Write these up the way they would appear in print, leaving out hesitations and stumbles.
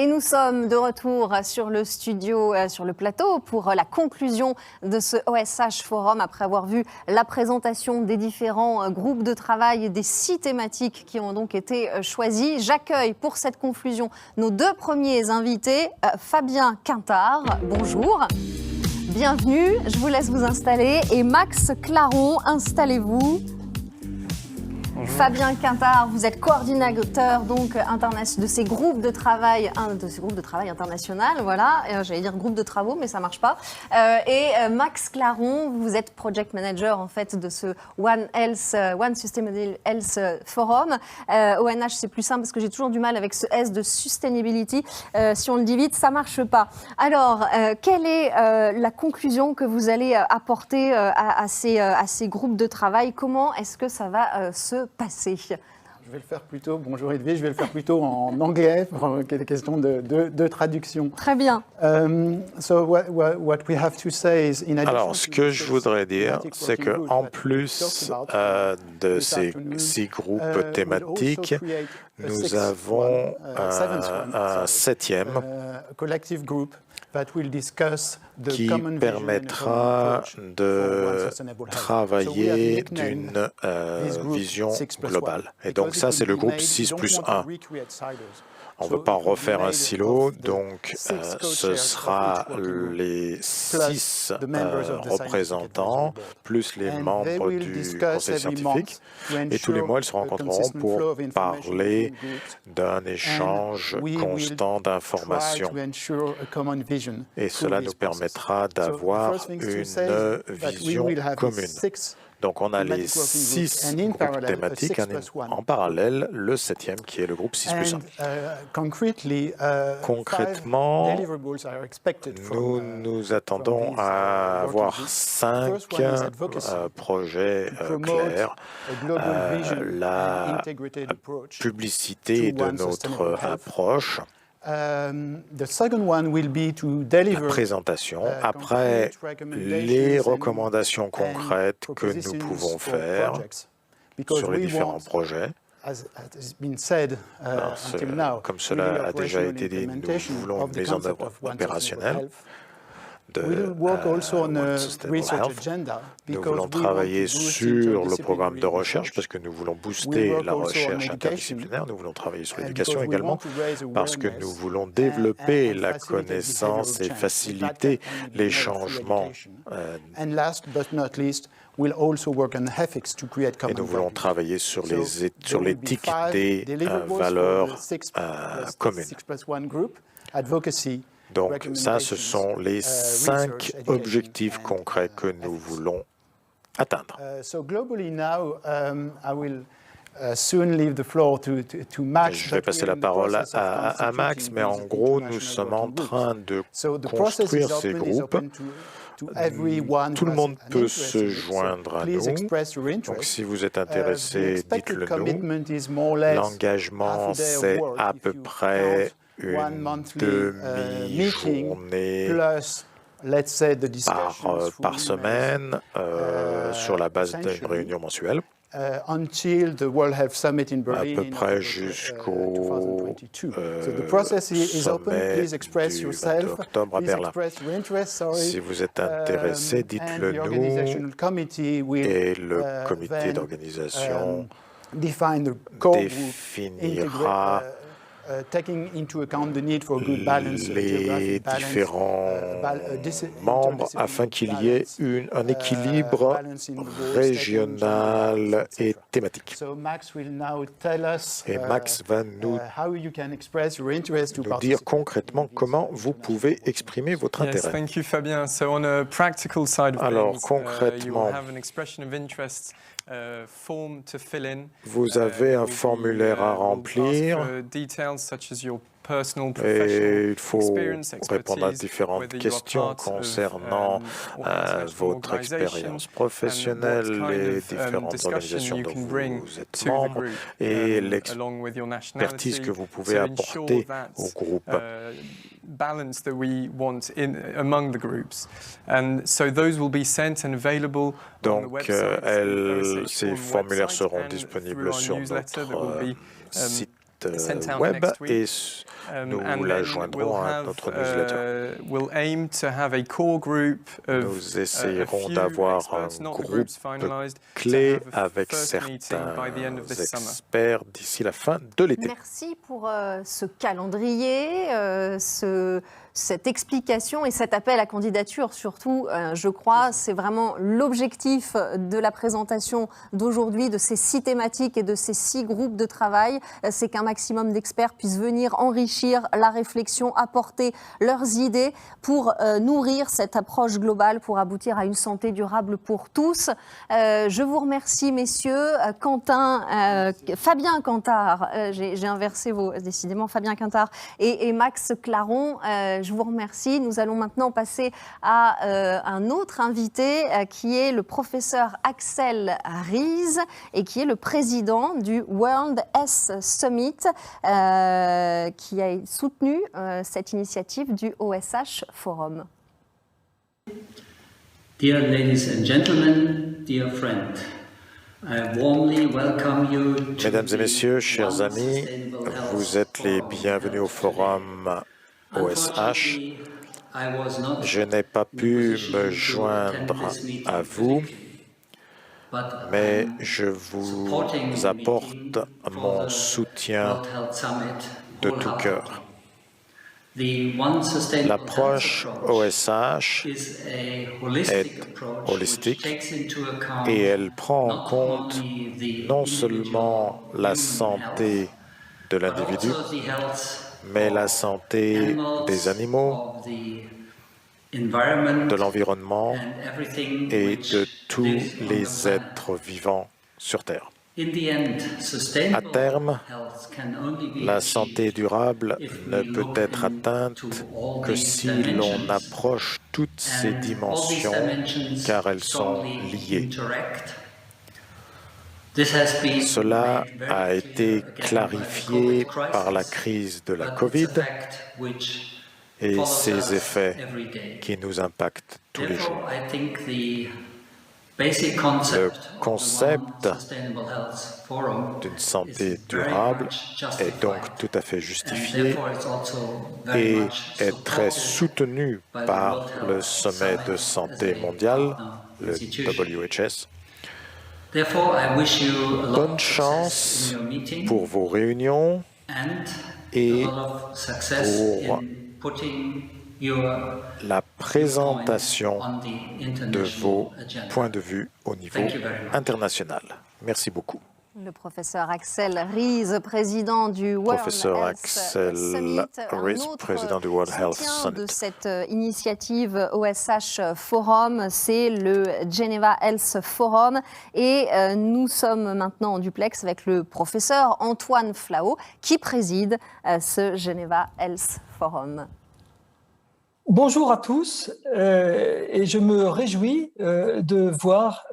Et nous sommes de retour sur le studio, sur le plateau pour la conclusion de ce OSH Forum après avoir vu la présentation des différents groupes de travail et des 6 thématiques qui ont donc été choisies. J'accueille pour cette conclusion nos 2 premiers invités, Fabien Quintard, bonjour. Bienvenue, je vous laisse vous installer et Max Claron, installez-vous. Bonjour. Fabien Quintard, vous êtes coordinateur donc de ces groupes de travail, international, voilà. J'allais dire groupe de travaux, mais ça marche pas. Et Max Claron, vous êtes project manager en fait de ce One Sustainable Health Forum. ONH, c'est plus simple parce que j'ai toujours du mal avec ce S de sustainability. Si on le dit vite, ça marche pas. Alors, quelle est la conclusion que vous allez apporter à ces groupes de travail? Comment est-ce que ça va se passer? Je vais le faire plutôt, bonjour Edwige, je vais le faire plutôt en anglais pour des questions de traduction. Très bien. Alors, ce que je voudrais dire, c'est qu'en plus de ces 6 groupes thématiques, nous avons un 7e qui permettra de travailler d'une vision globale. Et donc ça, c'est le groupe 6+1. On ne veut pas refaire un silo, donc ce sera les 6 représentants, plus les membres du conseil scientifique. Et tous les mois, ils se rencontreront pour parler d'un échange constant d'informations. Et cela nous permettra d'avoir une vision commune. Donc, on a les 6 groupes thématiques, en parallèle, le 7e qui est le groupe 6+1. Concrètement, nous attendons à avoir 5 projets clairs. La publicité de notre approche, la présentation, après les recommandations concrètes que nous pouvons faire sur les différents projets. Comme cela a déjà été dit, nous voulons une mise en œuvre opérationnelle de Nous voulons travailler sur le programme de recherche parce que nous voulons booster la recherche interdisciplinaire. Nous voulons travailler sur l'éducation également parce que nous voulons développer la connaissance et faciliter les changements. Et nous voulons travailler sur l'éthique des valeurs communes. Donc ça, ce sont les 5 objectifs concrets que nous voulons atteindre. Je vais passer la parole à Max, mais en gros, nous sommes en train de construire ces groupes. Tout le monde peut se joindre à nous. Donc, si vous êtes intéressé, dites-le nous. L'engagement, c'est à peu près une demi-journée par semaine sur la base d'une réunion mensuelle. À peu près jusqu'au sommet du 20 octobre à Berlin. Si vous êtes intéressé, dites-le nous et le comité d'organisation définira les différents membres afin qu'il y ait un équilibre régional et thématique. Et Max va nous dire concrètement comment vous pouvez exprimer votre intérêt. Alors concrètement, vous avez un formulaire à remplir et il faut répondre à différentes questions concernant votre expérience professionnelle, les différentes organisations dont vous êtes membre et l'expertise que vous pouvez apporter au groupe. Balance that we want among the groups, and so those will be sent and available on the website. Ces formulaires seront disponibles sur notre site web et nous la joindrons à notre newsletter. Nous essayerons d'avoir un groupe clé avec certains experts d'ici la fin de l'été. Merci pour ce calendrier, cette explication et cet appel à candidature surtout, je crois, c'est vraiment l'objectif de la présentation d'aujourd'hui, de ces 6 thématiques et de ces 6 groupes de travail, c'est qu'un maximum d'experts puissent venir enrichir la réflexion, apporter leurs idées pour nourrir cette approche globale pour aboutir à une santé durable pour tous. Je vous remercie messieurs, Fabien Cantard, j'ai inversé décidément Fabien Cantard et Max Claron, je vous remercie. Nous allons maintenant passer à un autre invité qui est le professeur Axel Ries et qui est le président du World Health Summit qui a soutenu cette initiative du OSH Forum. Dear ladies and gentlemen, dear friend, I warmly welcome you to Mesdames et messieurs, chers amis, vous êtes les bienvenus au forum OSH. Je n'ai pas pu me joindre à vous, mais je vous apporte mon soutien de tout cœur. L'approche OSH est holistique et elle prend en compte non seulement la santé de l'individu, mais la santé des animaux, de l'environnement et de tous les êtres vivants sur Terre. À terme, la santé durable ne peut être atteinte que si l'on approche toutes ces dimensions, car elles sont liées. Cela a été clarifié par la crise de la Covid et ses effets qui nous impactent tous les jours. Le concept d'une santé durable est donc tout à fait justifié et est très soutenu par le sommet de santé mondial, le WHS. Bonne chance pour vos réunions et pour la présentation de vos points de vue au niveau international. Merci beaucoup. Le professeur Axel Ries, président du World Health Summit, président du World Health Summit. De cette initiative OSH Forum, c'est le Geneva Health Forum et nous sommes maintenant en duplex avec le professeur Antoine Flao qui préside ce Geneva Health Forum. Bonjour à tous et je me réjouis de voir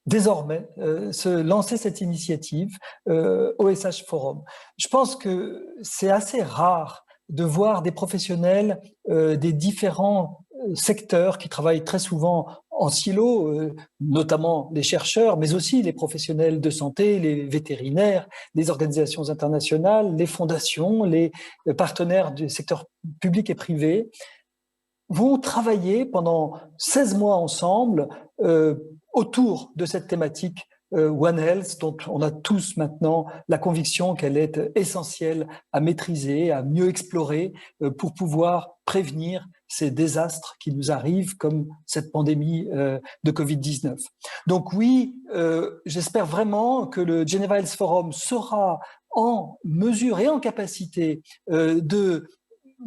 désormais se lancer cette initiative OSH Forum. Je pense que c'est assez rare de voir des professionnels des différents secteurs qui travaillent très souvent en silo, notamment les chercheurs, mais aussi les professionnels de santé, les vétérinaires, les organisations internationales, les fondations, les partenaires du secteur public et privé, vont travailler pendant 16 mois ensemble autour de cette thématique One Health, dont on a tous maintenant la conviction qu'elle est essentielle à maîtriser, à mieux explorer pour pouvoir prévenir ces désastres qui nous arrivent comme cette pandémie de Covid-19. Donc oui, j'espère vraiment que le Geneva Health Forum sera en mesure et en capacité de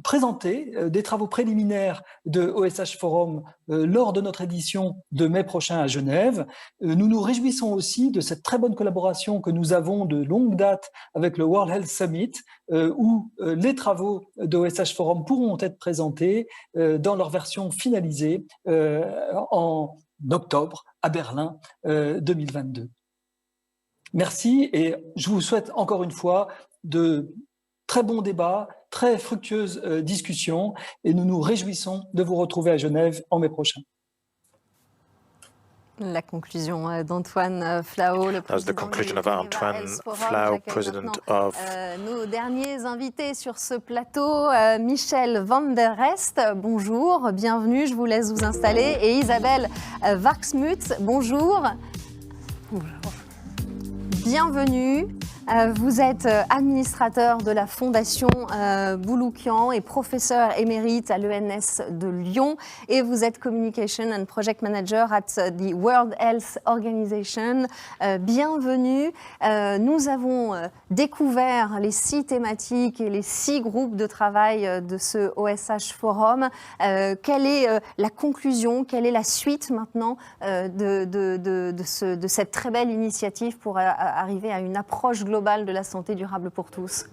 présenter des travaux préliminaires de OSH Forum lors de notre édition de mai prochain à Genève. Nous nous réjouissons aussi de cette très bonne collaboration que nous avons de longue date avec le World Health Summit, où les travaux de OSH Forum pourront être présentés dans leur version finalisée en octobre à Berlin 2022. Merci et je vous souhaite encore une fois de très bons débats, très fructueuses discussions et nous nous réjouissons de vous retrouver à Genève en mai prochain. La conclusion d'Antoine Flao, le président nos derniers invités sur ce plateau, Michel van der Rest, bonjour, bienvenue, je vous laisse vous installer, et Isabelle Wachsmuth, bonjour. Bienvenue. Vous êtes administrateur de la Fondation Bouloukian et professeur émérite à l'ENS de Lyon, et vous êtes Communication and Project Manager at the World Health Organization. Bienvenue. Nous avons découvert les 6 thématiques et les 6 groupes de travail de ce OSH Forum. Quelle est la conclusion, quelle est la suite maintenant de cette très belle initiative pour arriver à une approche globale de la santé durable pour tous?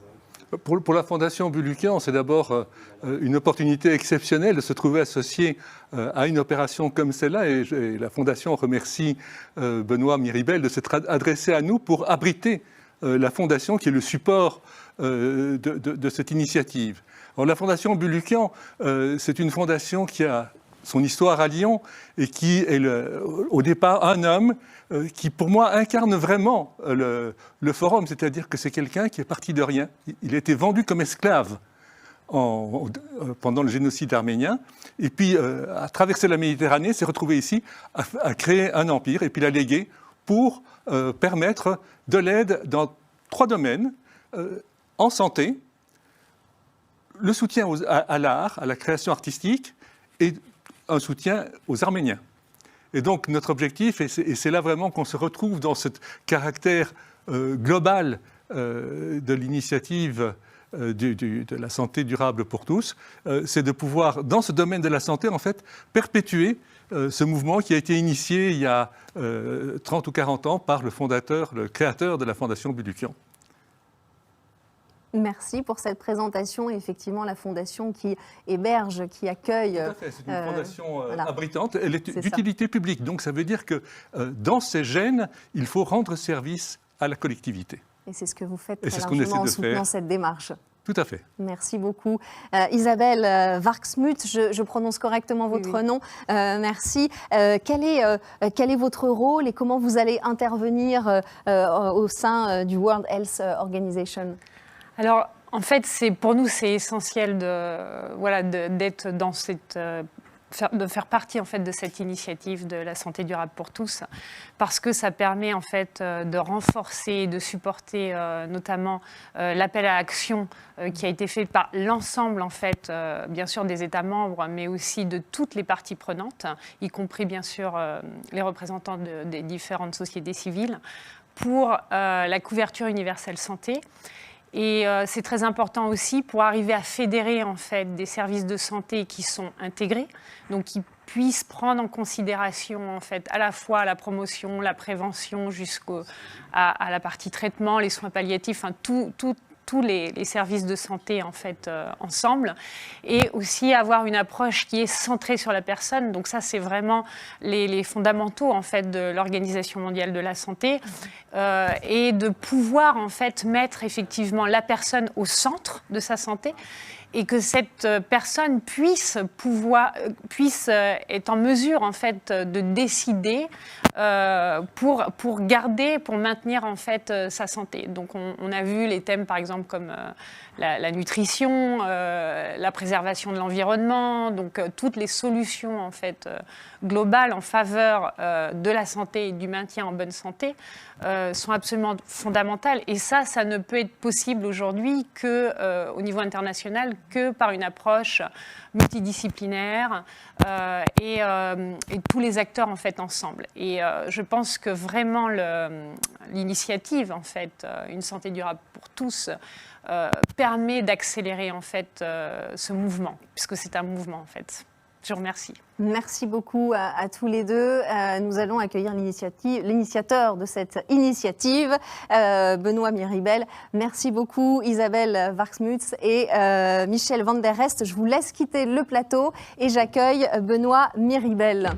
Pour la Fondation Bouloukian, c'est d'abord une opportunité exceptionnelle de se trouver associé à une opération comme celle-là, et la Fondation remercie Benoît Miribel de s'être adressé à nous pour abriter la Fondation qui est le support de cette initiative. Alors, la Fondation Bouloukian, c'est une fondation qui a son histoire à Lyon et qui est au départ un homme qui, pour moi, incarne vraiment le forum, c'est-à-dire que c'est quelqu'un qui est parti de rien. Il a été vendu comme esclave pendant le génocide arménien, et puis a traversé la Méditerranée, s'est retrouvé ici, a créé un empire, et puis l'a légué pour permettre de l'aide dans 3 domaines, en santé, le soutien à l'art, à la création artistique, et un soutien aux Arméniens. Et donc notre objectif, et c'est là vraiment qu'on se retrouve dans ce caractère global de l'initiative de la santé durable pour tous, c'est de pouvoir, dans ce domaine de la santé, en fait, perpétuer ce mouvement qui a été initié il y a 30 ou 40 ans par le fondateur, le créateur de la Fondation Bouloukian. Merci pour cette présentation. Et effectivement, la fondation qui héberge, qui accueille... Tout à fait, c'est une fondation abritante. Elle est d'utilité publique. Donc ça veut dire que dans ses gènes, il faut rendre service à la collectivité. Et c'est ce que vous faites très largement en soutenant cette démarche. Tout à fait. Merci beaucoup. Isabelle Wachsmuth, je prononce correctement votre nom. Merci. Quel est votre rôle et comment vous allez intervenir au sein du World Health Organization ? Alors, en fait, pour nous, c'est essentiel d'être dans de faire partie en fait de cette initiative de la santé durable pour tous, parce que ça permet en fait de renforcer et de supporter notamment l'appel à l'action qui a été fait par l'ensemble en fait, bien sûr des États membres, mais aussi de toutes les parties prenantes, y compris bien sûr les représentants des différentes sociétés civiles, pour la couverture universelle santé. Et c'est très important aussi pour arriver à fédérer en fait des services de santé qui sont intégrés, donc qui puissent prendre en considération en fait à la fois la promotion, la prévention jusqu'à la partie traitement, les soins palliatifs, enfin tous les services de santé en fait ensemble, et aussi avoir une approche qui est centrée sur la personne. Donc ça, c'est vraiment les fondamentaux en fait de l'Organisation mondiale de la santé, et de pouvoir en fait mettre effectivement la personne au centre de sa santé, et que cette personne puisse être en mesure en fait de décider pour garder, pour maintenir en fait sa santé. Donc on a vu les thèmes par exemple comme la nutrition, la préservation de l'environnement, donc toutes les solutions en fait globales en faveur de la santé et du maintien en bonne santé sont absolument fondamentales. Et ça ne peut être possible aujourd'hui qu'au niveau international, que par une approche multidisciplinaire et tous les acteurs en fait ensemble. Et je pense que vraiment l'initiative en fait, une santé durable pour tous, permet d'accélérer en fait ce mouvement, puisque c'est un mouvement en fait. Je vous remercie. Merci beaucoup à tous les deux. Nous allons accueillir l'initiateur de cette initiative, Benoît Miribel. Merci beaucoup Isabelle Wachsmuth et Michel van der Rest. Je vous laisse quitter le plateau et j'accueille Benoît Miribel.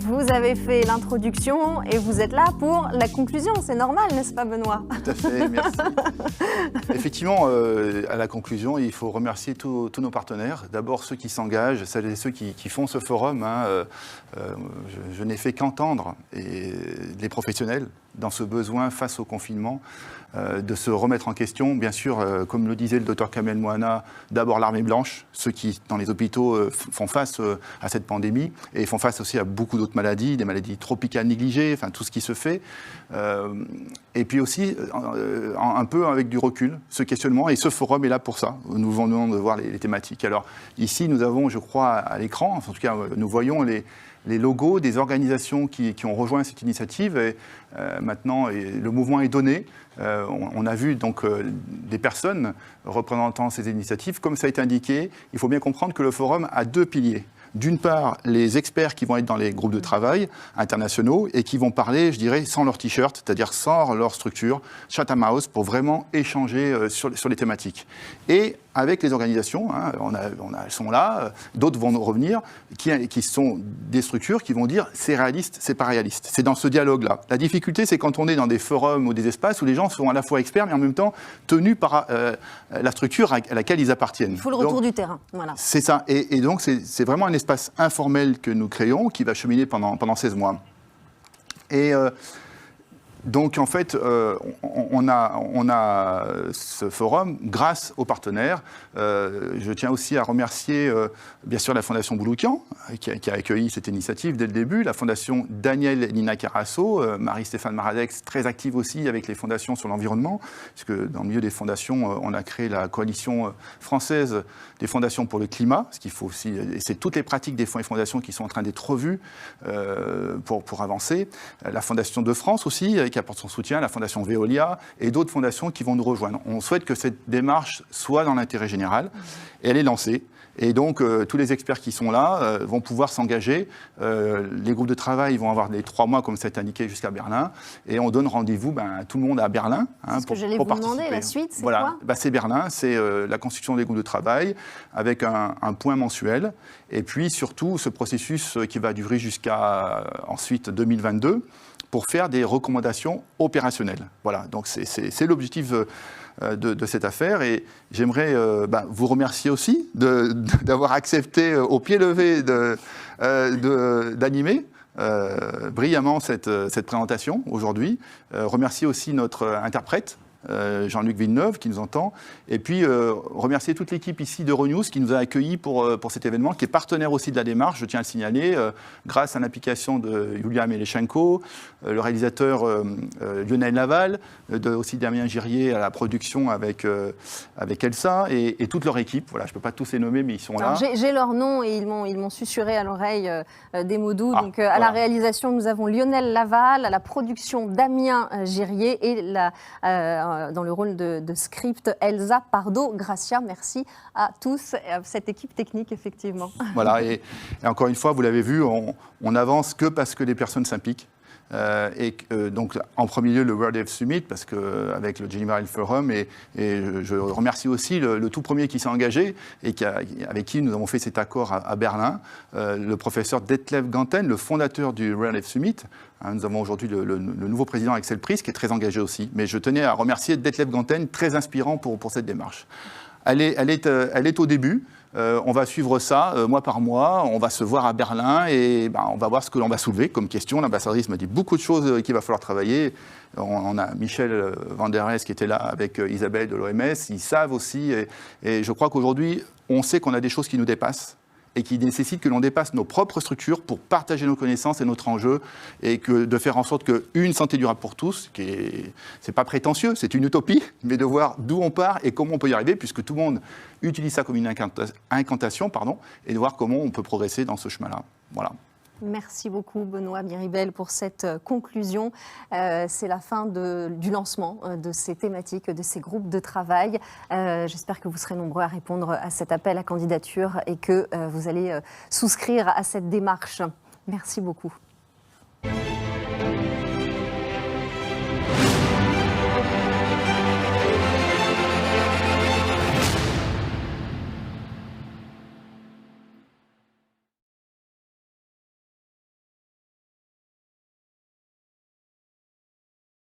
Vous avez fait l'introduction et vous êtes là pour la conclusion. C'est normal, n'est-ce pas, Benoît ? Tout à fait, merci. effectivement, à la conclusion, il faut remercier tous nos partenaires. D'abord ceux qui s'engagent, celles et ceux qui font ce forum. Je n'ai fait qu'entendre les professionnels dans ce besoin face au confinement, de se remettre en question. Bien sûr, comme le disait le docteur Kamel Mouhana, d'abord l'armée blanche, ceux qui, dans les hôpitaux, font face à cette pandémie et font face aussi à beaucoup d'autres maladies, des maladies tropicales négligées, enfin tout ce qui se fait. Et puis aussi, un peu avec du recul, ce questionnement, et ce forum est là pour ça. Nous venons de voir les thématiques. Alors ici, nous avons, je crois, à l'écran, en tout cas, nous voyons les logos des organisations qui ont rejoint cette initiative. Et maintenant, le mouvement est donné. On a vu donc des personnes représentant ces initiatives. Comme ça a été indiqué, il faut bien comprendre que le forum a deux piliers. D'une part, les experts qui vont être dans les groupes de travail internationaux et qui vont parler, je dirais, sans leur t-shirt, c'est-à-dire sans leur structure, Chatham House, pour vraiment échanger sur les thématiques. Et avec les organisations, elles sont là, d'autres vont revenir, qui sont des structures qui vont dire c'est réaliste, c'est pas réaliste. C'est dans ce dialogue-là. La difficulté, c'est quand on est dans des forums ou des espaces où les gens sont à la fois experts, mais en même temps tenus par la structure à laquelle ils appartiennent. Il faut le retour du terrain. Voilà. C'est ça. Et donc, c'est vraiment un espace informel que nous créons, qui va cheminer pendant 16 mois. Et donc, en fait, on a ce forum grâce aux partenaires. Je tiens aussi à remercier, bien sûr, la Fondation Bouloukian, qui a accueilli cette initiative dès le début, la Fondation Daniel et Nina Carasso, Marie-Stéphane Maradex, très active aussi avec les fondations sur l'environnement, puisque dans le milieu des fondations, on a créé la coalition française des fondations pour le climat, ce qu'il faut aussi, et c'est toutes les pratiques des fonds et fondations qui sont en train d'être revues pour avancer. La Fondation de France aussi, qui apporte son soutien, la Fondation Veolia et d'autres fondations qui vont nous rejoindre. On souhaite que cette démarche soit dans l'intérêt général et elle est lancée. Et donc, tous les experts qui sont là vont pouvoir s'engager. Les groupes de travail vont avoir des 3 mois, comme c'est indiqué, jusqu'à Berlin. Et on donne rendez-vous à tout le monde à Berlin. C'est ce que j'allais vous demander, la suite, c'est quoi ? C'est Berlin, c'est la constitution des groupes de travail avec un point mensuel. Et puis, surtout, ce processus qui va durer jusqu'à ensuite 2022 pour faire des recommandations opérationnelles. Voilà, donc c'est l'objectif de cette affaire. Et j'aimerais vous remercier aussi d'avoir accepté au pied levé d'animer brillamment cette présentation aujourd'hui. Remercier aussi notre interprète, Jean-Luc Villeneuve, qui nous entend, et puis remercier toute l'équipe ici d'Euronews qui nous a accueillis pour cet événement, qui est partenaire aussi de la démarche, je tiens à le signaler, grâce à l'implication de Yulia Melechenko, le réalisateur Lionel Laval, aussi Damien Girier à la production avec Elsa, et toute leur équipe. Voilà, je ne peux pas tous les nommer, mais ils sont là. J'ai leur nom et ils m'ont susurré à l'oreille des mots doux. Donc, à la réalisation, nous avons Lionel Laval, à la production Damien Girier et dans le rôle de script, Elsa Pardo-Gracia. Merci à tous et à cette équipe technique, effectivement. Voilà, et encore une fois, vous l'avez vu, on n'avance que parce que les personnes s'impliquent. Donc, en premier lieu, le World Health Summit, parce qu'avec le Geneva Health Forum, et je remercie aussi le tout premier qui s'est engagé et avec qui nous avons fait cet accord à Berlin, le professeur Detlef Ganten, le fondateur du World Health Summit. Nous avons aujourd'hui le nouveau président Axel Price, qui est très engagé aussi. Mais je tenais à remercier Detlef Ganten, très inspirant pour cette démarche. Elle est au début. On va suivre ça mois par mois, on va se voir à Berlin et on va voir ce que l'on va soulever comme question. L'ambassadrice m'a dit beaucoup de choses qu'il va falloir travailler. On a Michel Van der Hees qui était là avec Isabelle de l'OMS, ils savent aussi. Et je crois qu'aujourd'hui, on sait qu'on a des choses qui nous dépassent et qui nécessitent que l'on dépasse nos propres structures pour partager nos connaissances et notre enjeu, et de faire en sorte qu'une santé durable pour tous, c'est pas prétentieux, c'est une utopie, mais de voir d'où on part et comment on peut y arriver, puisque tout le monde utilise ça comme une incantation, et de voir comment on peut progresser dans ce chemin-là. Voilà. Merci beaucoup Benoît Miribel pour cette conclusion. C'est la fin du lancement de ces thématiques, de ces groupes de travail. J'espère que vous serez nombreux à répondre à cet appel à candidature et que vous allez souscrire à cette démarche. Merci beaucoup.